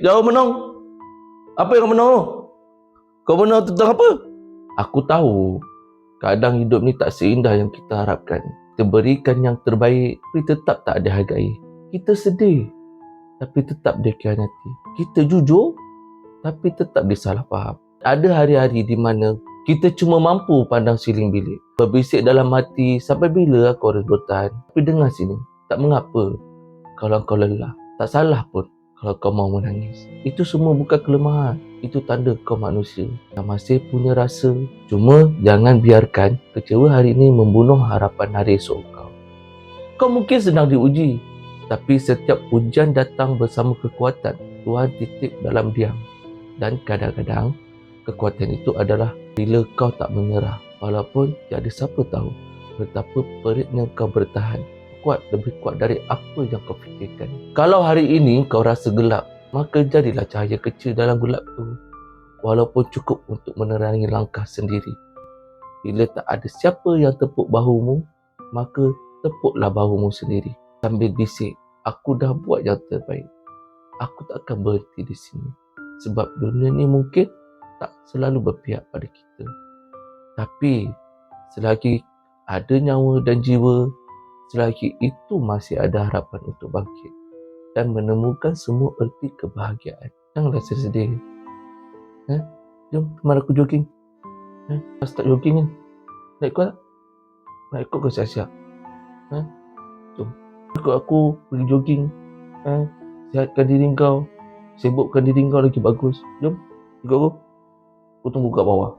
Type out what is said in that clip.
Jauh menang. Apa yang kau menang? Kau menang tentang apa? Aku tahu kadang hidup ni tak seindah yang kita harapkan. Kita berikan yang terbaik, tapi tetap tak dihargai. Kita sedih, tapi tetap dikhianati. Kita jujur, tapi tetap disalah faham. Ada hari-hari di mana kita cuma mampu pandang siling bilik, berbisik dalam hati, sampai bila aku harus bertahan? Tapi dengar sini, tak mengapa kalau kau lelah. Tak salah pun kalau kau mau menangis. Itu semua bukan kelemahan. Itu tanda kau manusia yang masih punya rasa. Cuma jangan biarkan kecewa hari ini membunuh harapan hari esok kau. Kau mungkin sedang diuji, tapi setiap ujian datang bersama kekuatan. Tuhan titip dalam diam. Dan kadang-kadang kekuatan itu adalah bila kau tak menyerah. Walaupun tiada siapa tahu betapa peritnya kau bertahan. Lebih kuat dari apa yang kau fikirkan. Kalau hari ini kau rasa gelap, maka jadilah cahaya kecil dalam gelap tu. Walaupun cukup untuk menerangi langkah sendiri. Bila tak ada siapa yang tepuk bahumu, maka tepuklah bahumu sendiri. Sambil bisik, aku dah buat yang terbaik. Aku tak akan berhenti di sini. Sebab dunia ni mungkin tak selalu berpihak pada kita. Tapi selagi ada nyawa dan jiwa, selagi itu masih ada harapan untuk bangkit dan menemukan semua erti kebahagiaan. Janganlah sedih. Jom, kemana aku jogging. Pas tak jogging kan? Nak ikut tak? Nak ikut ke siap-siap? Jom, ikut aku pergi jogging. Sihatkan diri kau, sibukkan diri kau lagi bagus. Jom, ikut aku. Aku tunggu kat bawah.